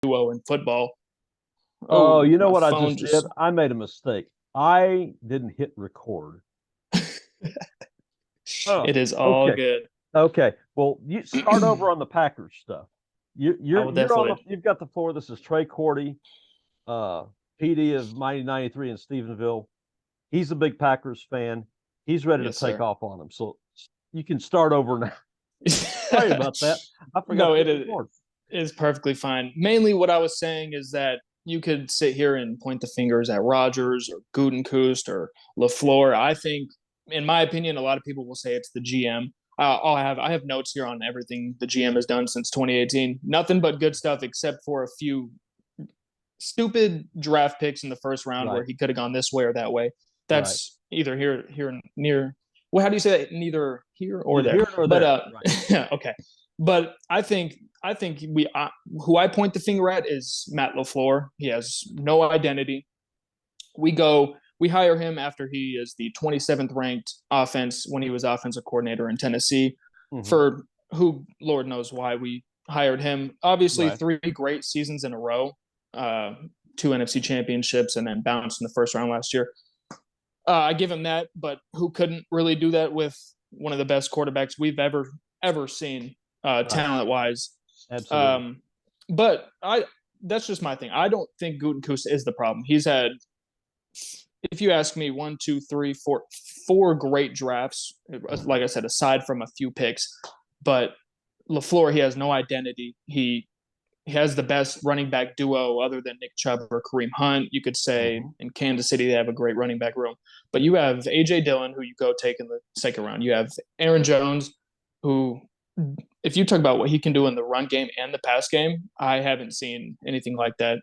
duo in football. Oh, Oh, you know my what I phone just did? just. I made a mistake. I didn't hit record. Oh, It is all okay. good. Okay. Well, you start over on the Packers stuff. You, I you're will you're on the definitely. you've got the floor. This is Trey Cordie, uh, PD of Mighty 93 in Stephenville. He's a big Packers fan. He's ready to Yes, take sir. off on them. So you can start over now. Sorry about that. I forgot No, to it hit is. record. Is perfectly fine. Mainly, what I was saying is that you could sit here and point the fingers at Rodgers or Gutekunst or LaFleur. I think, in my opinion, a lot of people will say it's the GM. I have notes here on everything the GM has done since 2018. Nothing but good stuff, except for a few stupid draft picks in the first round where Right. he could have gone this way or that way. Right. That's either here near. Well, how do you say that? Neither here or Neither there. here nor But there. Right. okay. But I think we who I point the finger at is Matt LaFleur. He has no identity. We hire him after he is the 27th ranked offense when he was offensive coordinator in Tennessee. Mm-hmm. For who Lord knows why we hired him. Obviously, Right. 3 great seasons in a row, uh, 2 NFC championships, and then bounced in the first round last year. I give him that, but who couldn't really do that with one of the best quarterbacks we've ever seen, Right. talent wise. Absolutely. Um, but I that's just my thing. I don't think Gutekunst is the problem. He's had, if you ask me, one, two, three, four great drafts. Mm-hmm. Like I said, aside from a few picks, but LaFleur, he has no identity. He has the best running back duo other than Nick Chubb or Kareem Hunt. You could say Mm-hmm. in Kansas City they have a great running back room, but you have AJ Dillon, who you go take in the second round. You have Aaron Jones, who, if you talk about what he can do in the run game and the pass game, I haven't seen anything like that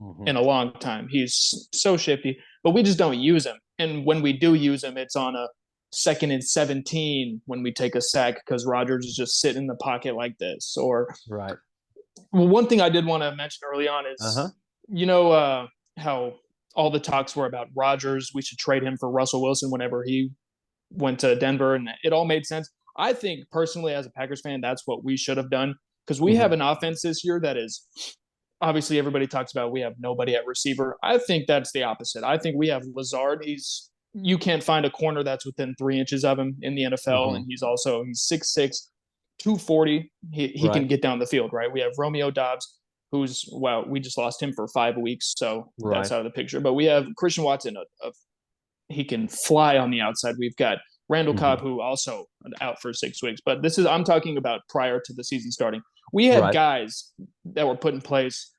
Mm-hmm. in a long time. He's so shifty, but we just don't use him. And when we do use him, it's on a 2nd and 17 when we take a sack because Rodgers is just sitting in the pocket like this. Or, Right. well, one thing I did want to mention early on Uh-huh. is, how all the talks were about Rodgers. We should trade him for Russell Wilson whenever he went to Denver, and it all made sense. I think personally, as a Packers fan, that's what we should have done because we have Mm-hmm. an offense this year that is, obviously everybody talks about we have nobody at receiver. I think that's the opposite. I think we have Lazard. You can't find a corner that's within 3 inches of him in the NFL, Mm-hmm. and he's 6'6", 240. He Right. can get down the field, right? We have Romeo Dobbs, who's, well, we just lost him for 5 weeks, so that's Right. out of the picture. But we have Christian Watson, he can fly on the outside. We've got Randall Mm-hmm. Cobb, who also out for 6 weeks. But I'm talking about prior to the season starting. We had Right. guys that were put in place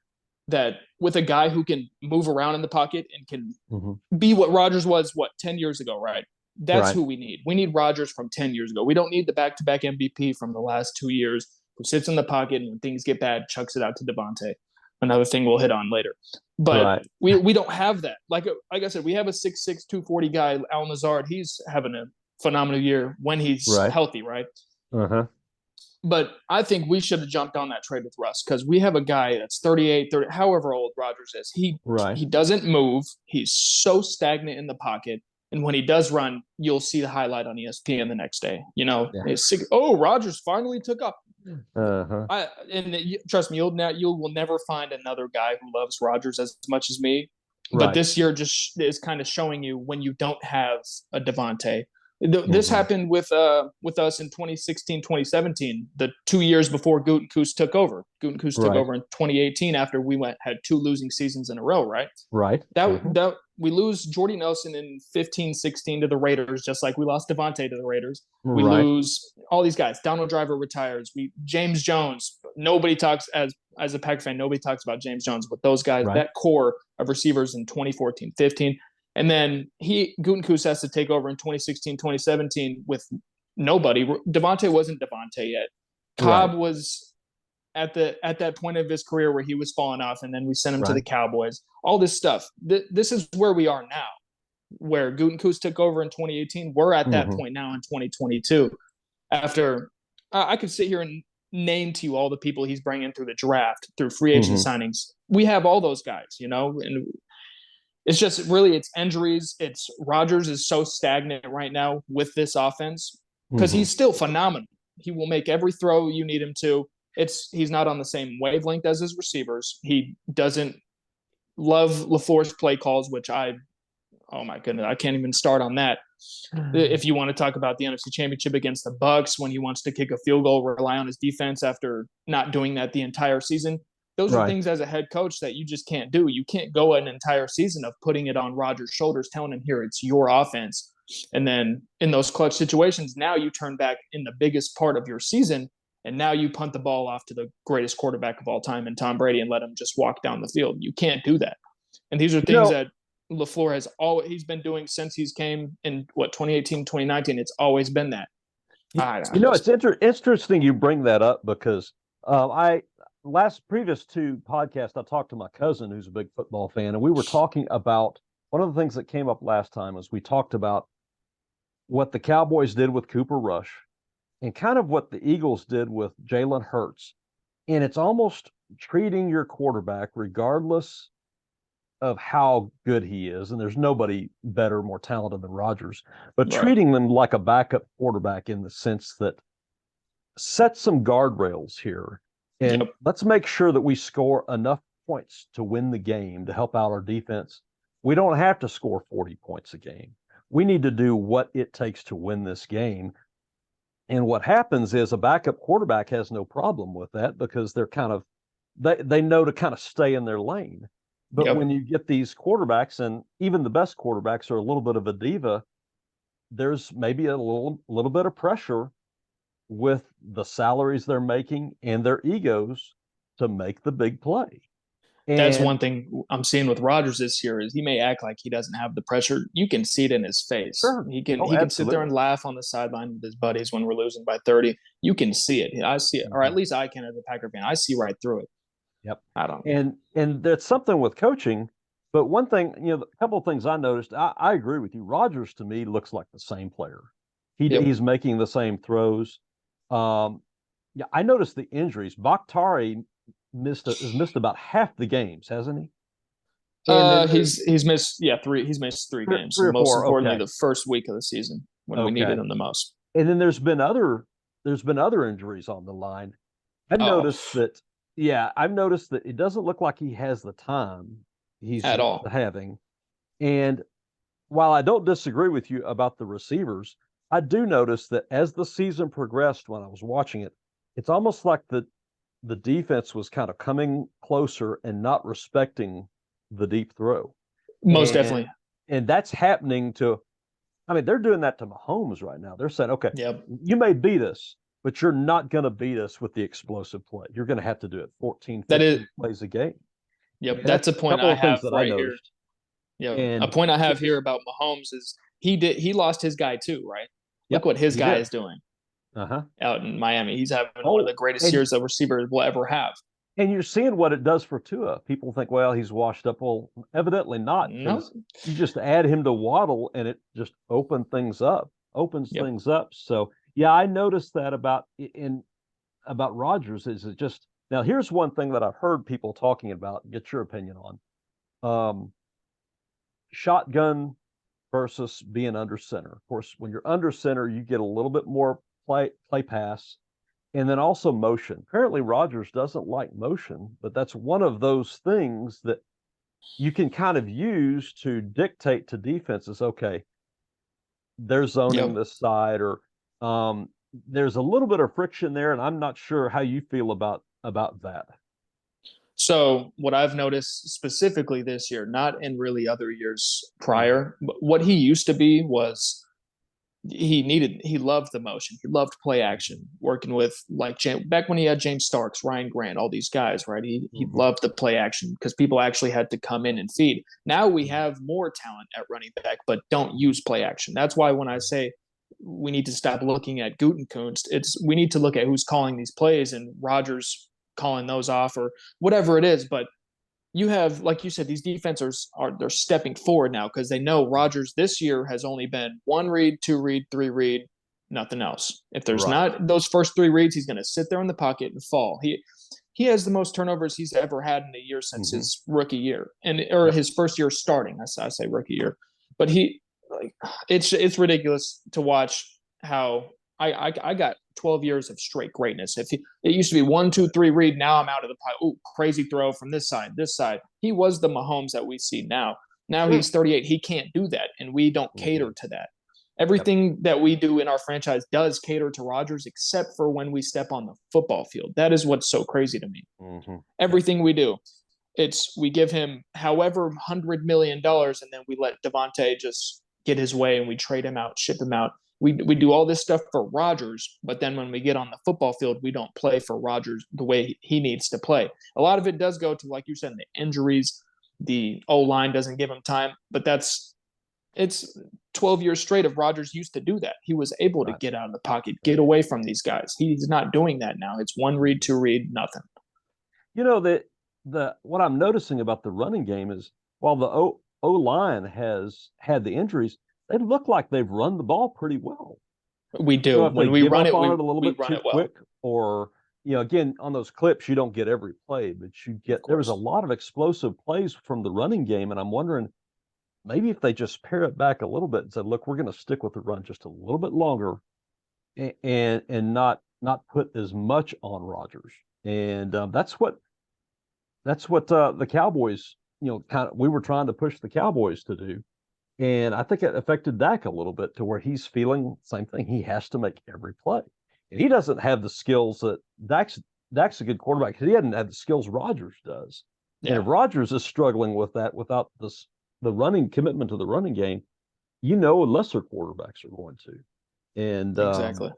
that, with a guy who can move around in the pocket and can Mm-hmm. be what Rodgers was, 10 years ago, right? That's Right. who we need. We need Rodgers from 10 years ago. We don't need the back-to-back MVP from the last 2 years who sits in the pocket and when things get bad, chucks it out to Devontae. Another thing we'll hit on later. But Right. we don't have that. Like I said, we have a 6'6", 240 guy, Al Nazard. He's having a phenomenal year when he's Right. healthy, right? Uh-huh. But I think we should have jumped on that trade with Russ because we have a guy that's 38, 30, however old Rodgers is. Right. He doesn't move. He's so stagnant in the pocket. And when he does run, you'll see the highlight on ESPN the next day. Yeah. Oh, Rodgers finally took up. Uh-huh. Trust me, you will never find another guy who loves Rodgers as much as me. But Right. this year just is kind of showing you when you don't have a Devontae. This Mm-hmm. happened with us in 2016, 2017, the 2 years before Gutekunst took over. Gutekunst took Right. over in 2018 after we had 2 losing seasons in a row, right? Right. Mm-hmm. That we lose Jordy Nelson in 15, 16 to the Raiders, just like we lost Devontae to the Raiders. We Right. lose all these guys. Donald Driver retires. James Jones. Nobody talks as a Packer fan. Nobody talks about James Jones, but those guys, Right. that core of receivers in 2014, 15, and then Gutekunst has to take over in 2016, 2017 with nobody. Devontae wasn't Devontae yet. Right. Cobb was at that point of his career where he was falling off, and then we sent him to the Right. Cowboys. All this stuff. This is where we are now, where Gutekunst took over in 2018. We're at that Mm-hmm. point now in 2022. After I could sit here and name to you all the people he's bringing through the draft, through free agent Mm-hmm. signings. We have all those guys, and it's just really it's injuries. It's Rodgers is so stagnant right now with this offense because Mm-hmm. he's still phenomenal. He will make every throw you need him to. he's not on the same wavelength as his receivers. He doesn't love LaFleur's play calls, which oh my goodness, I can't even start on that. If you want to talk about the NFC Championship against the Bucs, when he wants to kick a field goal, rely on his defense after not doing that the entire season. Those are things as a head coach that you just can't do. You can't go an entire season of putting it on Rodgers' shoulders, telling him, here, it's your offense. And then in those clutch situations, now you turn back in the biggest part of your season, and now you punt the ball off to the greatest quarterback of all time in Tom Brady and let him just walk down the field. You can't do that. And these are things that LaFleur he's been doing since he's came in 2018, 2019. It's always been that. It's interesting you bring that up because previous two podcasts, I talked to my cousin who's a big football fan, and we were talking about one of the things that came up last time was we talked about what the Cowboys did with Cooper Rush and kind of what the Eagles did with Jalen Hurts. And it's almost treating your quarterback, regardless of how good he is, and there's nobody better, more talented than Rodgers, but treating them like a backup quarterback in the sense that set some guardrails here. And let's make sure that we score enough points to win the game to help out our defense. We don't have to score 40 points a game. We need to do what it takes to win this game. And what happens is a backup quarterback has no problem with that because they're kind of, they know to kind of stay in their lane. But when you get these quarterbacks, and even the best quarterbacks are a little bit of a diva, there's maybe a little bit of pressure with the salaries they're making and their egos to make the big play. And that's one thing I'm seeing with Rodgers this year is he may act like he doesn't have the pressure. You can see it in his face. Sure. He can sit there and laugh on the sideline with his buddies when we're losing by 30. You can see it. I see it, or at least I can as a Packer fan. I see right through it. Yep. I don't. And there's something with coaching, but one thing, a couple of things I noticed. I agree with you. Rodgers to me looks like the same player. He's making the same throws. I noticed the injuries. Bakhtiari has missed about half the games, hasn't he? He's missed three. He's missed three games. Three or most four, importantly, the first week of the season when we needed him the most. And then there's been other injuries on the line. I've noticed that it doesn't look like he has the time he's at all having. And while I don't disagree with you about the receivers, I do notice that as the season progressed when I was watching it, it's almost like the defense was kind of coming closer and not respecting the deep throw. Most definitely. And that's happening they're doing that to Mahomes right now. They're saying, okay, you may beat us, but you're not going to beat us with the explosive play. You're going to have to do it 14, 15 plays a game. Yep, that's a point I have right here. Yeah, and a point I have here about Mahomes is he lost his guy too, right? Look what his guy is doing out in Miami. He's having one of the greatest years a receiver will ever have. And you're seeing what it does for Tua. People think, well, he's washed up. Well, evidently not. No. You just add him to Waddle, and it just opens things up. So, I noticed that about Rodgers. Is it just now? Here's one thing that I've heard people talking about. Get your opinion on shotgun versus being under center. Of course, when you're under center, you get a little bit more play pass. And then also motion. Apparently, Rodgers doesn't like motion, but that's one of those things that you can kind of use to dictate to defenses, okay, they're zoning this side, or there's a little bit of friction there, and I'm not sure how you feel about that. So what I've noticed specifically this year, not in really other years prior, but what he used to be was he loved the motion. He loved play action, working with back when he had James Starks, Ryan Grant, all these guys, right? He loved the play action because people actually had to come in and feed. Now we have more talent at running back, but don't use play action. That's why when I say we need to stop looking at Gutekunst, we need to look at who's calling these plays and Rodgers calling those off or whatever it is. But you have, like you said, these defenders they're stepping forward now because they know Rodgers this year has only been 1 read, 2 read, 3 read, nothing else. If there's not those first 3 reads, he's going to sit there in the pocket and fall. He has the most turnovers he's ever had in a year since his rookie year or his first year starting. I say rookie year, but it's ridiculous to watch how I got 12 years of straight greatness. It used to be 1, 2, 3 read. Now I'm out of the pile. Ooh, crazy throw from this side, this side. He was the Mahomes that we see now. Now Sure. he's 38. He can't do that, and we don't cater to that. Everything that we do in our franchise does cater to Rodgers, except for when we step on the football field. That is what's so crazy to me. Everything we do, we give him however $100 million, and then we let Davante just get his way, and we trade him out, ship him out. We do all this stuff for Rodgers, but then when we get on the football field, we don't play for Rodgers the way he needs to play. A lot of it does go to, like you said, the injuries. The O-line doesn't give him time, but it's 12 years straight of Rodgers used to do that. He was able to get out of the pocket, get away from these guys. He's not doing that now. It's 1 read, 2 read, nothing. You know, the what I'm noticing about the running game is while the O-line has had the injuries, they look like they've run the ball pretty well. We do. When we run it a little bit too quick, or again, on those clips, you don't get every play, but there was a lot of explosive plays from the running game, and I'm wondering maybe if they just pare it back a little bit and said, look, we're going to stick with the run just a little bit longer, and not put as much on Rodgers, and that's what the Cowboys, we were trying to push the Cowboys to do. And I think it affected Dak a little bit to where he's feeling the same thing. He has to make every play. And he doesn't have the skills that Dak's a good quarterback because he hadn't had the skills Rodgers does. Yeah. And if Rodgers is struggling with that without the running commitment to the running game, lesser quarterbacks are going to. And exactly.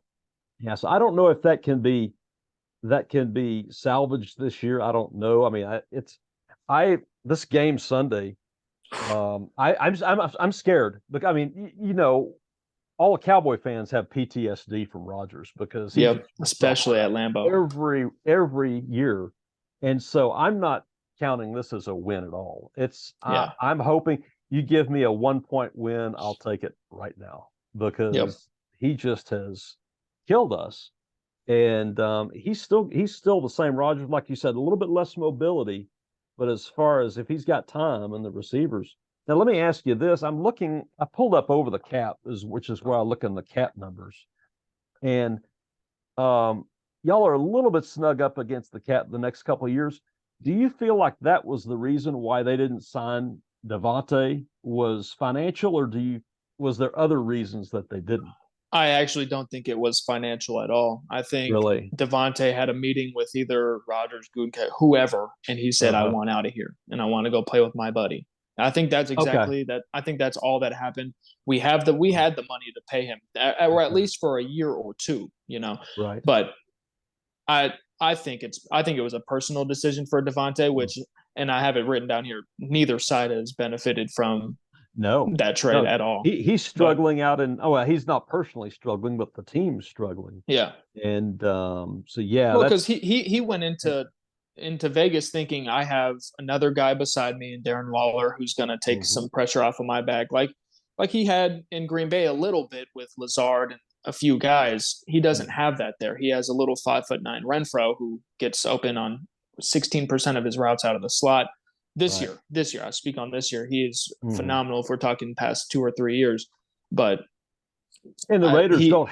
So I don't know if that can be salvaged this year. I don't know. I mean, this game Sunday, I'm scared. But I mean, all Cowboy fans have PTSD from Rodgers because especially at Lambeau every year, and so I'm not counting this as a win at all. I'm hoping you give me a 1-point win, I'll take it right now because he just has killed us, and he's still the same Rodgers, like you said, a little bit less mobility. But as far as if he's got time and the receivers, now let me ask you this: I pulled up over the cap, which is where I look in the cap numbers, and y'all are a little bit snug up against the cap the next couple of years. Do you feel like that was the reason why they didn't sign Davante, was financial, or was there other reasons that they didn't? I actually don't think it was financial at all. I think Davante had a meeting with either Rodgers, Gutekunst, whoever, and he said, I want out of here and I want to go play with my buddy. And I think that's exactly that. I think that's all that happened. We had the money to pay him, or at least for a year or two, Right. But I think it was a personal decision for Davante, which, and I have it written down here, neither side has benefited from that trade at all. He's struggling he's not personally struggling, but the team's struggling. Yeah. And because he went into Vegas thinking I have another guy beside me and Darren Waller who's going to take some pressure off of my back, like he had in Green Bay a little bit with Lazard and a few guys. He doesn't have that there. He has a little 5'9" Renfro who gets open on 16% of his routes out of the slot. This year, I speak on this year. He is phenomenal if we're talking past 2 or 3 years. But the Raiders don't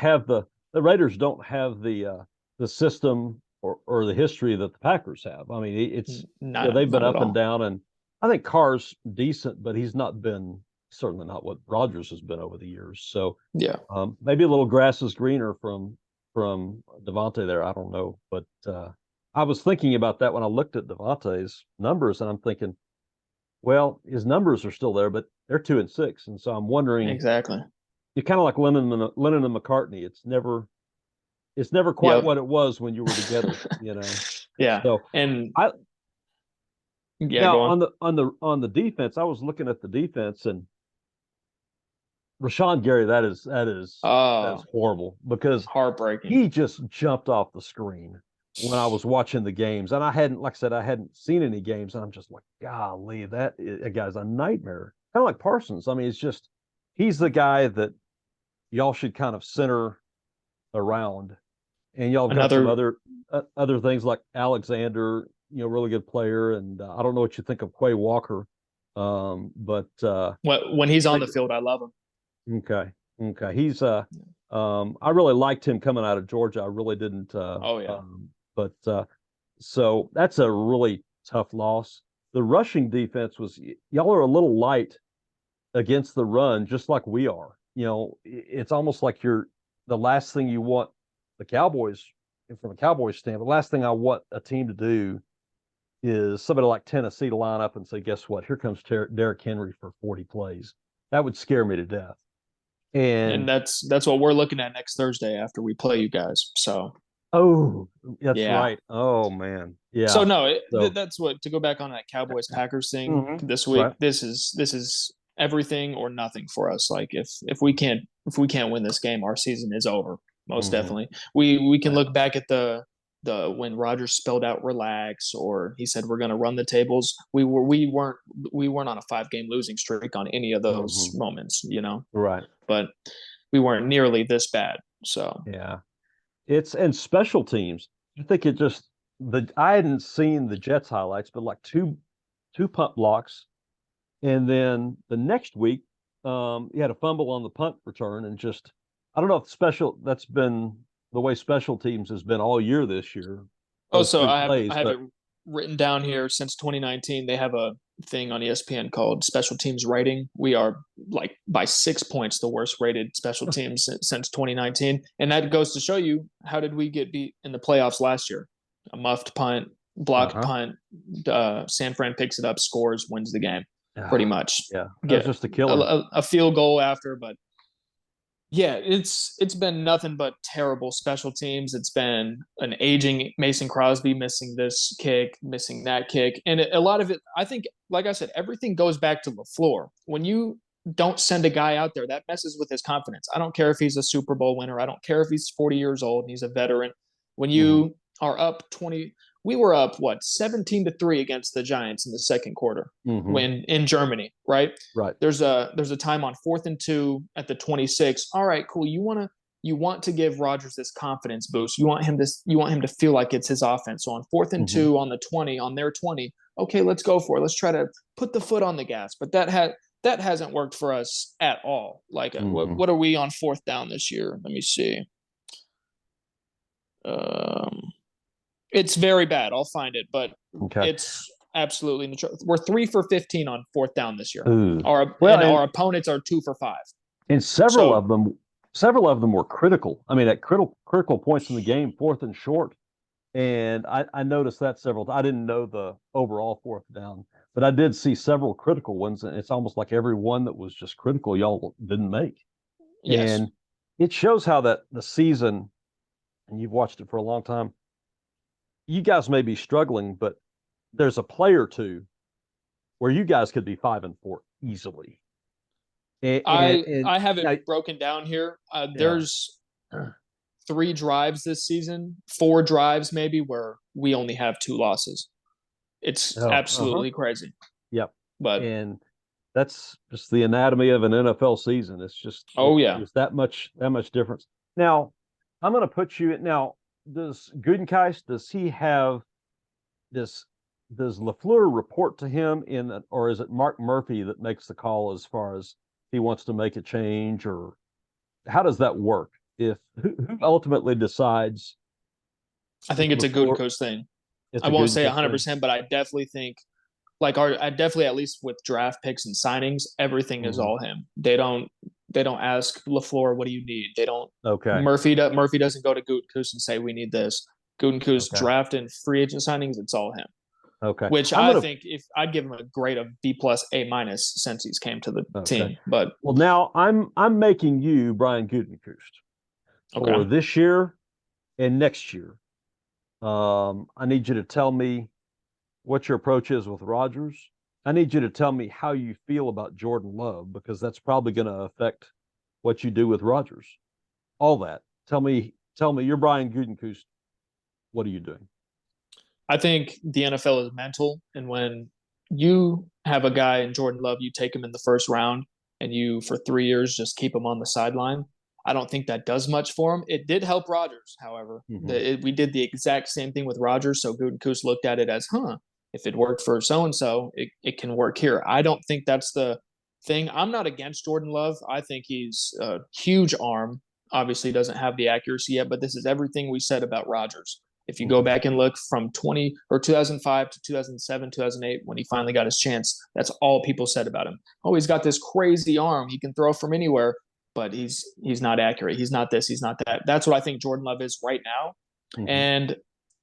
have the system or the history that the Packers have. I mean, they've been up and down, and I think Carr's decent, but he's certainly not what Rodgers has been over the years. So maybe a little grass is greener from Davante there. I don't know, but I was thinking about that when I looked at Davante's numbers, and I'm thinking, well, his numbers are still there, but they're 2-6, and so I'm wondering exactly. You're kind of like Lennon and McCartney. It's never quite what it was when you were together, Yeah. So and now on the defense, I was looking at the defense, and Rashawn Gary, that is horrible because heartbreaking. He just jumped off the screen when I was watching the games, and I hadn't seen any games, and I'm just like, golly, that guy's a nightmare. Kind of like Parsons. I mean, it's just he's the guy that y'all should kind of center around, and y'all got some other things like Alexander, really good player, and I don't know what you think of Quay Walker, but when he's on the field, I love him. Okay, he's I really liked him coming out of Georgia. I really didn't. Oh yeah. But so that's a really tough loss. The rushing defense was y'all are a little light against the run, just like we are. It's almost like you're the last thing you want the Cowboys, from a Cowboys standpoint, the last thing I want a team to do is somebody like Tennessee to line up and say, guess what? Here comes Derrick Henry for 40 plays. That would scare me to death. And that's what we're looking at next Thursday after we play you guys. So oh, that's yeah. right. Oh man. Yeah. So no, So, that's what, to go back on that Cowboys Packers thing mhm, this week. right. This is everything or nothing for us. Like if we can't win this game, our season is over. Most definitely. We can look back at the when Rodgers spelled out relax, or he said we're going to run the tables. We weren't on a 5-game losing streak on any of those moments, Right. but we weren't nearly this bad. So Yeah. It's and special teams. I think it just I hadn't seen the Jets highlights, but like two punt blocks, and then the next week, he had a fumble on the punt return, and just I don't know if that's been the way special teams has been all year this year. oh, Those so three I plays, have but it written down here since 2019. They have a thing on ESPN called special teams rating. We are like by 6 points the worst rated special teams since 2019, and that goes to show you how did we get beat in the playoffs last year? A muffed punt, blocked punt. San Fran picks it up, scores, wins the game. Pretty much. Yeah, Get just a killer. a field goal after, but yeah, it's been nothing but terrible special teams. It's been an aging Mason Crosby missing this kick, missing that kick. And a lot of it, I think, like I said, everything goes back to LaFleur. When you don't send a guy out there, that messes with his confidence. I don't care if he's a Super Bowl winner. I don't care if he's 40 years old and he's a veteran. When you are up 20, we were up, 17-3 against the Giants in the second quarter when in Germany, right? Right. There's a time on 4th and 2 at the 26. All right, cool. You want to give Rodgers this confidence boost. You want him to feel like it's his offense. So on 4th and 2 on the 20, on their 20, okay, let's go for it. Let's try to put the foot on the gas. But that hasn't worked for us at all. Like what are we on 4th down this year? Let me see. It's very bad. I'll find it, but it's absolutely in the we're 3 for 15 on 4th down this year. Our opponents are 2 for 5. And several of them were critical. I mean, at critical points in the game, 4th and short. And I noticed that several. I didn't know the overall 4th down, but I did see several critical ones. And it's almost like every one that was just critical, y'all didn't make. Yes. And it shows how that the season, and you've watched it for a long time, you guys may be struggling, but there's a play or two where you guys could be 5-4 easily. I have it broken down here. There's 3 drives this season, 4 drives maybe, where we only have 2 losses. It's absolutely crazy. Yep. But and that's just the anatomy of an NFL season. It's just it's that much difference. Now, I'm going to put you now. Does Gutekunst, does he have this? Does LaFleur report to him or is it Mark Murphy that makes the call as far as he wants to make a change, or how does that work? Who ultimately decides? I think it's a Gutekunst thing. I won't say 100%, but I definitely think, I definitely, at least with draft picks and signings, everything is all him. They don't ask LaFleur, what do you need? They don't. Okay. Murphy doesn't go to Gutekunst and say, we need this. Gutekunst draft and free agent signings, it's all him. Okay. Which I think if I'd give him a grade of B+, A- since he's came to the team. But now I'm making you Brian Gutekunst for this year and next year. I need you to tell me what your approach is with Rodgers. I need you to tell me how you feel about Jordan Love, because that's probably going to affect what you do with Rodgers. All that. Tell me, you're Brian Gutekunst. What are you doing? I think the NFL is mental, and when you have a guy in Jordan Love, you take him in the first round, and you for 3 years just keep him on the sideline. I don't think that does much for him. It did help Rodgers, however. We did the exact same thing with Rodgers, so Gutekunst looked at it as, if it worked for so-and-so, it can work here. I don't think that's the thing. I'm not against Jordan Love. I think he's a huge arm. obviously doesn't have the accuracy yet, but this is everything we said about Rodgers. If you go Mm-hmm. back and look from 2005 to 2007, 2008, when he finally got his chance, that's all people said about him. Oh, he's got this crazy arm. He can throw from anywhere, but he's not accurate. He's not this. He's not that. That's what I think Jordan Love is right now. Mm-hmm. And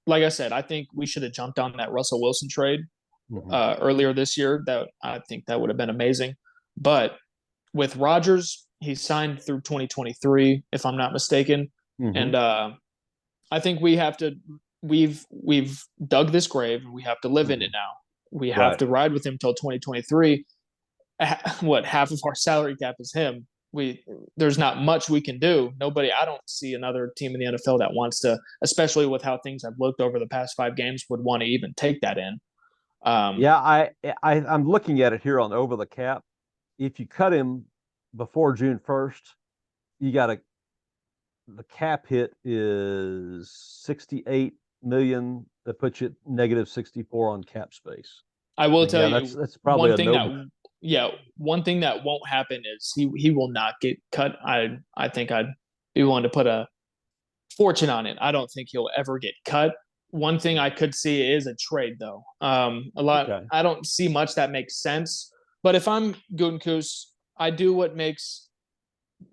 like I said, I think we should have jumped on that Russell Wilson trade earlier this year. That I think that would have been amazing. But with Rodgers, he signed through 2023, if I'm not mistaken. Mm-hmm. And I think we have to. We've dug this grave, and we have to live in it now. We have to ride with him till 2023. What, half of our salary cap is him. There's not much we can do. I don't see another team in the NFL that wants to, especially with how things have looked over the past 5 games, would want to even take that in. I'm looking at it here on Over the Cap. If you cut him before June 1st, the cap hit is 68 million. That puts you at negative 64 on cap space. I will tell you, that's probably one thing that won't happen is he will not get cut. I think I'd be willing to put a fortune on it. I don't think he'll ever get cut. One thing I could see is a trade, though. I don't see much that makes sense. But if I'm Gutekunst, I do what makes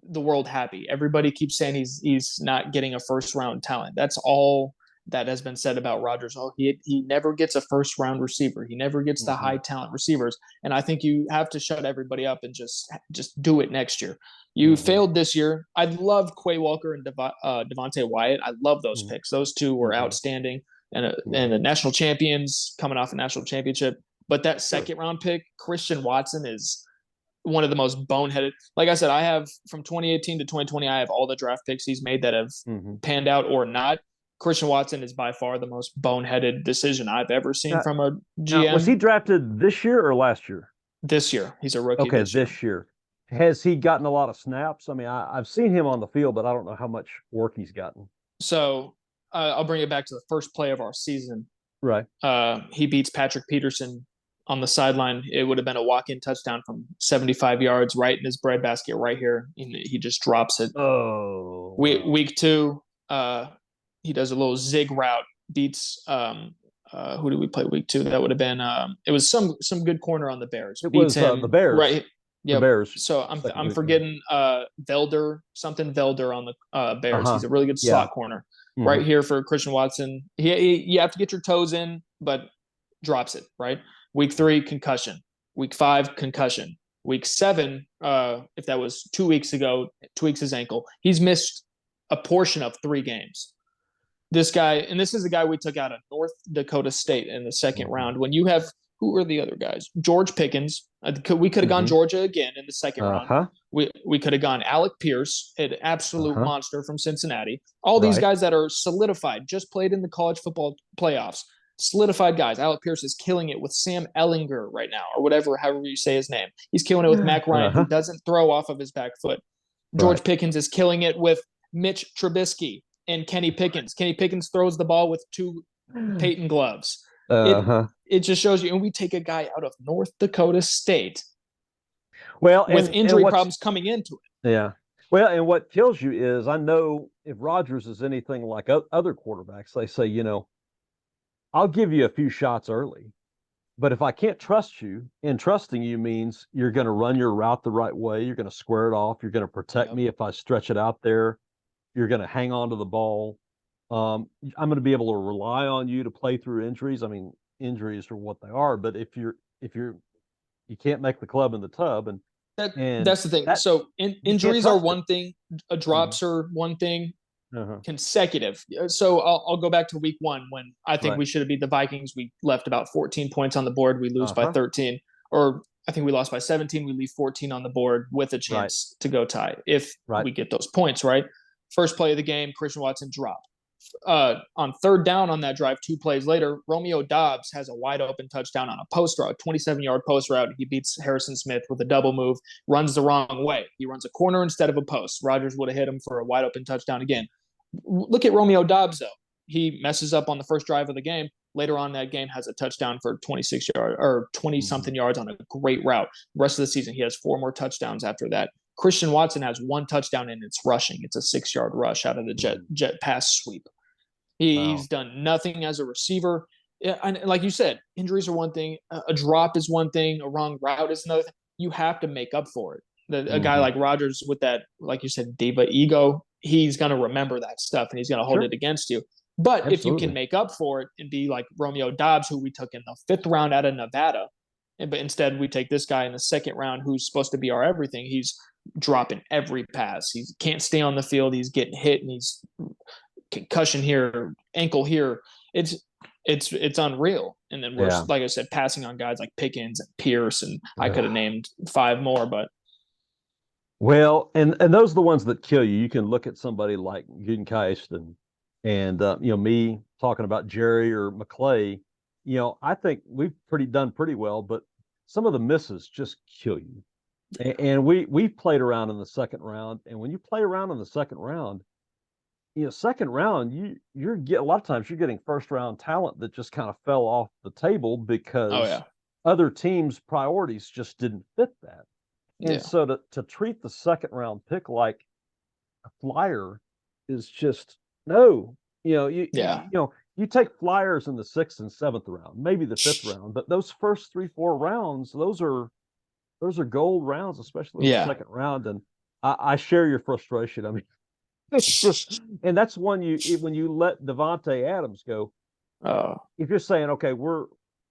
the world happy. Everybody keeps saying he's not getting a first round talent. That's all that has been said about Rodgers. Oh, he never gets a first round receiver. He never gets the high talent receivers. And I think you have to shut everybody up and just do it next year. You failed this year. I love Quay Walker and Devontae Wyatt. I love those picks. Those two were outstanding and the national champions coming off a national championship. But that second round pick, Christian Watson, is one of the most boneheaded. Like I said, I have from 2018 to 2020, I have all the draft picks he's made that have panned out or not. Christian Watson is by far the most boneheaded decision I've ever seen from a GM. Was he drafted this year or last year? This year. He's a rookie. Okay, this year. Has he gotten a lot of snaps? I mean, I've seen him on the field, but I don't know how much work he's gotten. So I'll bring it back to the first play of our season. Right. He beats Patrick Peterson on the sideline. It would have been a walk-in touchdown from 75 yards right in his breadbasket right here. He just drops it. Oh. Week 2, he does a little zig route, beats who did we play week 2? That would have been it was some good corner on the Bears. It beats was the Bears. Right. Yeah. The Bears. So I'm forgetting Velder on the Bears. He's a really good slot corner. Right here for Christian Watson. You have to get your toes in, but drops it, right? Week 3, concussion. Week 5, concussion. Week 7, if that was 2 weeks ago, tweaks his ankle. He's missed a portion of 3 games. This guy, and this is the guy we took out of North Dakota State in the second round. When you have, who were the other guys? George Pickens. We could have gone Georgia again in the second round. We could have gone Alec Pierce, an absolute monster from Cincinnati. All these guys that are solidified, just played in the college football playoffs. Solidified guys. Alec Pierce is killing it with Sam Ellinger right now, or however you say his name. He's killing it with Mac Ryan, who doesn't throw off of his back foot. George Pickens is killing it with Mitch Trubisky and Kenny Pickens. Kenny Pickens throws the ball with 2 Peyton gloves. It just shows you, and we take a guy out of North Dakota State with injury problems coming into it. Yeah. Well, and what kills you is, I know if Rodgers is anything like other quarterbacks, they say, I'll give you a few shots early, but if I can't trust you, and trusting you means you're going to run your route the right way, you're going to square it off, you're going to protect me if I stretch it out there, you're going to hang on to the ball. I'm going to be able to rely on you to play through injuries. I mean, injuries are what they are, but if you can't make the club in the tub, and that's the thing. So injuries are one thing, drops are one thing. Consecutive. So I'll go back to week 1 when I think we should have beat the Vikings. We left about 14 points on the board. We lose by 13, or I think we lost by 17. We leave 14 on the board with a chance to go tie if we get those points, right? First play of the game, Christian Watson drop. On third down on that drive, 2 plays later, Romeo Doubs has a wide open touchdown on a post route, 27-yard post route. He beats Harrison Smith with a double move, runs the wrong way. He runs a corner instead of a post. Rodgers would have hit him for a wide open touchdown again. Look at Romeo Doubs, though. He messes up on the first drive of the game. Later on that game has a touchdown for 26 yards or 20-something yards on a great route. The rest of the season, he has 4 more touchdowns after that. Christian Watson has one touchdown and it's rushing. It's a 6-yard rush out of the jet pass sweep. He's done nothing as a receiver. Yeah, and like you said, injuries are one thing. A drop is one thing. A wrong route is another thing. You have to make up for it. A guy like Rodgers with that, like you said, diva ego, he's going to remember that stuff and he's going to hold it against you. But if you can make up for it and be like Romeo Doubs, who we took in the 5th round out of Nevada, but instead we take this guy in the 2nd round who's supposed to be our everything. He's dropping every pass. He can't stay on the field. He's getting hit and he's concussion here, ankle here. It's unreal. And then we're, like I said, passing on guys like Pickens and Pierce, and I could have named 5 more, but. Well, and those are the ones that kill you. You can look at somebody like Gutekunst and me talking about Jerry or McClay. I think we've done pretty well, but some of the misses just kill you. And we played around in the 2nd round, and when you play around in the 2nd round, second round, you're a lot of times you're getting 1st round talent that just kind of fell off the table because other teams' priorities just didn't fit that. And so to treat the 2nd round pick like a flyer is just no. You take flyers in the 6th and 7th round, maybe the 5th round, but those first 3-4 rounds, those are gold rounds, especially in the 2nd round. And I share your frustration. I mean, and that's when you let Devontae Adams go. If you're saying, okay,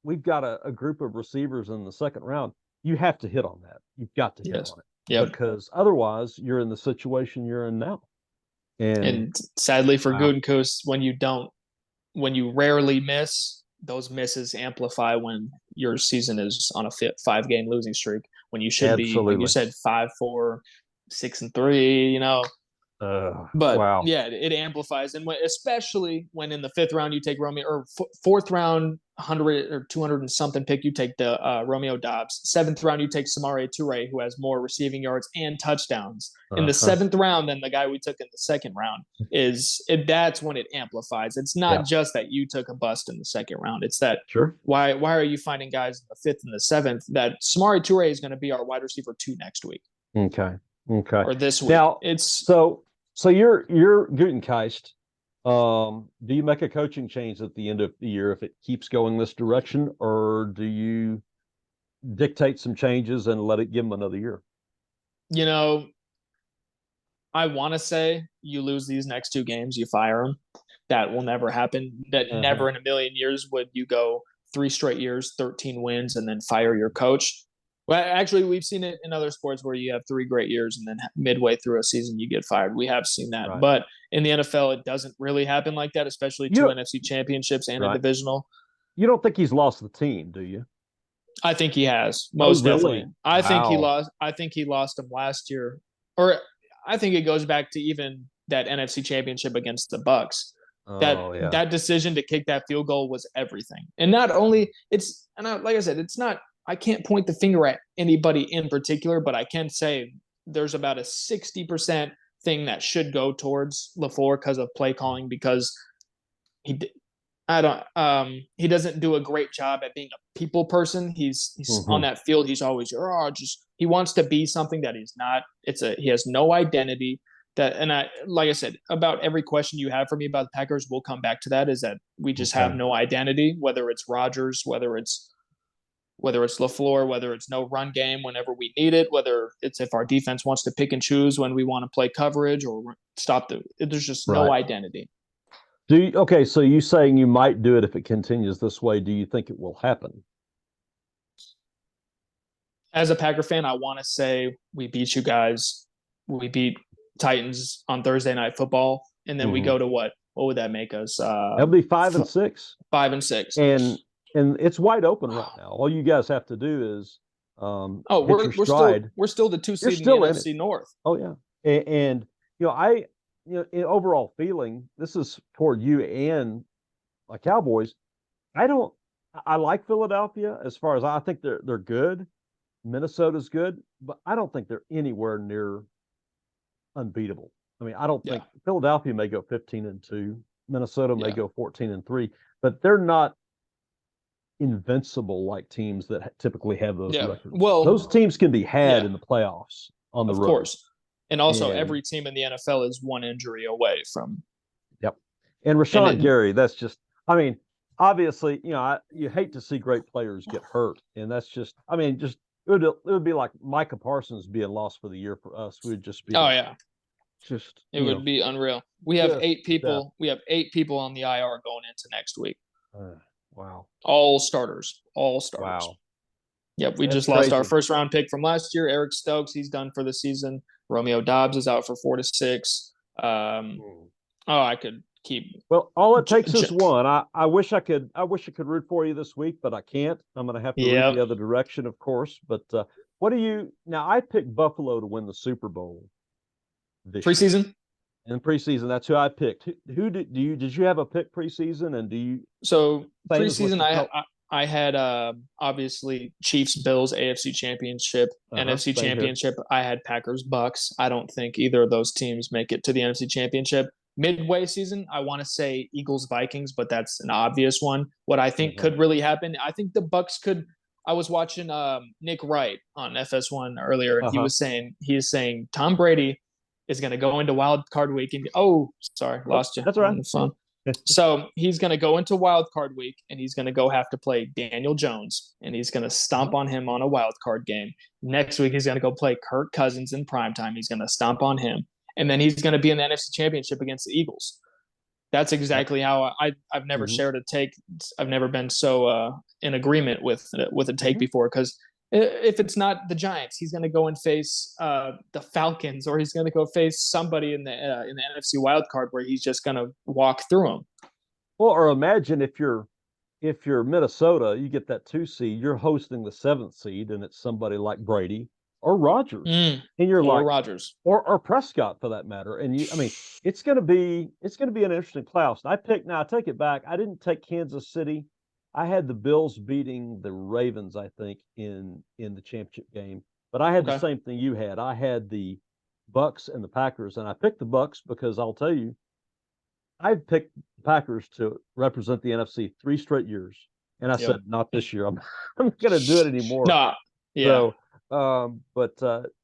we've got a group of receivers in the 2nd round, you have to hit on that. You've got to hit on it, because otherwise you're in the situation you're in now. And sadly for Gutekunst, when you rarely miss, those misses amplify when your season is on a 5-game losing streak. When you should be, like you said, 5-4, 6-3. But it amplifies, and especially when in the 5th round you take Romeo, or 4th round 100 or 200 and something pick, you take the Romeo Doubs. 7th round you take Samori Toure, who has more receiving yards and touchdowns in the 7th round than the guy we took in the 2nd round. That's when it amplifies. It's not just that you took a bust in the 2nd round. It's that why are you finding guys in the 5th and the 7th that Samori Toure is going to be our wide receiver 2 next week? Okay. Or this week. Now so you're Gutekunst. Do you make a coaching change at the end of the year if it keeps going this direction, or do you dictate some changes and let it give him another year? I want to say you lose these next 2 games, you fire him. That will never happen. That never in a million years would you go 3 straight years, 13 wins, and then fire your coach. Well, actually, we've seen it in other sports where you have 3 great years and then midway through a season you get fired. We have seen that. But in the NFL, it doesn't really happen like that, especially 2 NFC championships and a divisional. You don't think he's lost the team, do you? I think he has, most definitely. I think he lost him last year. Or I think it goes back to even that NFC championship against the Bucs. That decision to kick that field goal was everything. And not only like I said, it's not, I can't point the finger at anybody in particular, but I can say there's about a 60% thing that should go towards LaFleur because of play calling, because he doesn't do a great job at being a people person. He's on that field. He's always he wants to be something that he's not. He has no identity. Like I said, about every question you have for me about the Packers, we'll come back to that, is that we just have no identity, whether it's Rodgers, whether it's LaFleur, whether it's no run game whenever we need it, whether it's if our defense wants to pick and choose when we want to play coverage or stop there's just no identity. So you saying you might do it if it continues this way. Do you think it will happen? As a Packer fan, I want to say we beat you guys. We beat Titans on Thursday Night Football, and then we go to what would that make us? That'll be 5-6. 5-6. And it's wide open right now. All you guys have to do is we're still the 2 seed in the NFC North. Oh yeah, and in overall feeling, this is toward you and my Cowboys. I like Philadelphia as far as I think they're good. Minnesota's good, but I don't think they're anywhere near unbeatable. I mean, I don't think Philadelphia may go 15-2, Minnesota may go 14-3, but they're not invincible like teams that typically have those records. Well, those teams can be had in the playoffs. on the Of road. course. And also, And every team in the NFL is one injury away from. yep. And Rashawn Gary, that's just, I mean, obviously, you hate to see great players get hurt. And that's just, I mean, just, it would be like Micah Parsons being lost for the year for us. We would just be like, yeah. Just it would be unreal. We have 8 people. Death. We have 8 people on the IR going into next week. Wow. All starters. Wow. Yep, we just lost our first round pick from last year, Eric Stokes. He's done for the season. Romeo Dobbs is out for 4 to 6. I could keep. Well, all it takes is one. I wish I could root for you this week, but I can't. I'm going to have to root the other direction, of course. But what do you now? I picked Buffalo to win the Super Bowl this preseason. Year. In preseason, that's who I picked. Who did you? Did you have a pick preseason? And do you? So preseason, I had obviously Chiefs Bills AFC Championship, NFC Championship. Here. I had Packers Bucks. I don't think either of those teams make it to the NFC Championship. Midway season, I want to say Eagles Vikings, but that's an obvious one. What I think could really happen, I think the Bucks could. I was watching Nick Wright on FS1 earlier, and he is saying Tom Brady is going to go into wild card week and lost you. That's right. So he's going to go into wild card week and he's going to go have to play Daniel Jones and he's going to stomp on him on a wild card game. Next week, he's going to go play Kirk Cousins in primetime. He's going to stomp on him. And then he's going to be in the NFC Championship against the Eagles. That's exactly how I've never shared a take. I've never been so in agreement with a take before, because if it's not the Giants, he's going to go and face the Falcons, or he's going to go face somebody in the NFC wild card where he's just going to walk through them. Well, or imagine if you're Minnesota, you get that 2 seed, you're hosting the 7th seed, and it's somebody like Brady or Rodgers, and you're like Rodgers or Prescott for that matter. And it's going to be an interesting playoffs. And I take it back. I didn't take Kansas City. I had the Bills beating the Ravens, I think, in the championship game. But I had the same thing you had. I had the Bucks and the Packers, and I picked the Bucks because I'll tell you, I've picked the Packers to represent the NFC 3 straight years. And I said, not this year. I'm not going to do it anymore. No. Yeah. So,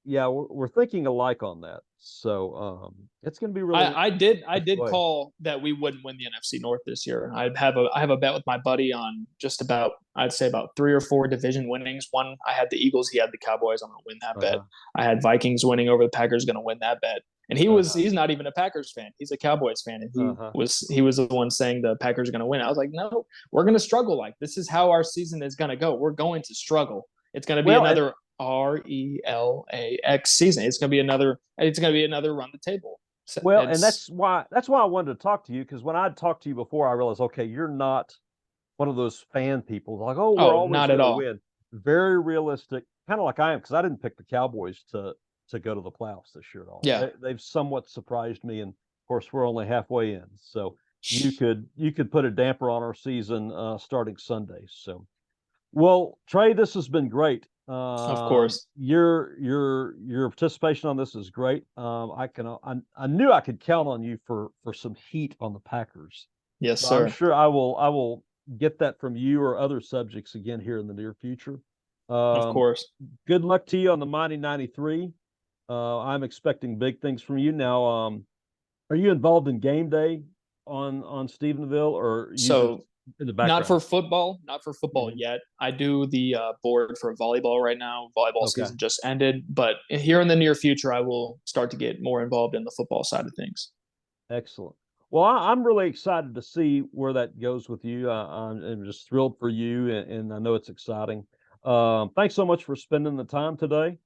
we're thinking alike on that. So it's going to be really. I did call that we wouldn't win the NFC North this year. I have a bet with my buddy on just about, I'd say about 3 or 4 division winnings. One, I had the Eagles. He had the Cowboys. I'm going to win that bet. I had Vikings winning over the Packers. Going to win that bet. And he's not even a Packers fan. He's a Cowboys fan. And he was the one saying the Packers are going to win. I was like, no, we're going to struggle. Like, this is how our season is going to go. We're going to struggle. It's going to be another RELAX season. It's going to be another run the table. So and that's why I wanted to talk to you, because when I'd talked to you before, I realized, okay, you're not one of those fan people like, we're always not at all win. Very realistic, kind of like I am, because I didn't pick the Cowboys to go to the playoffs this year at all. Yeah, they've somewhat surprised me, and of course we're only halfway in, so you could put a damper on our season starting Sunday. So, well, Trey, this has been great. Of course, your participation on this is great. I knew I could count on you for some heat on the Packers. Yes, sir. I'm sure I will get that from you or other subjects again here in the near future. Of course. Good luck to you on the Mighty 93. I'm expecting big things from you now. Are you involved in game day on Stephenville, or in the background? Not for football yet. I do the board for volleyball right now. Volleyball season just ended, but here in the near future, I will start to get more involved in the football side of things. Excellent. Well, I'm really excited to see where that goes with you. I'm just thrilled for you, and I know it's exciting. Thanks so much for spending the time today,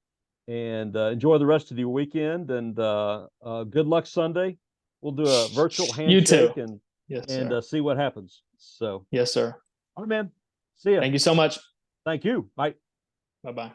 and enjoy the rest of your weekend, and good luck Sunday. We'll do a virtual handshake and see what happens. So, yes, sir. All right, man. See ya. Thank you so much. Thank you. Bye. Bye-bye.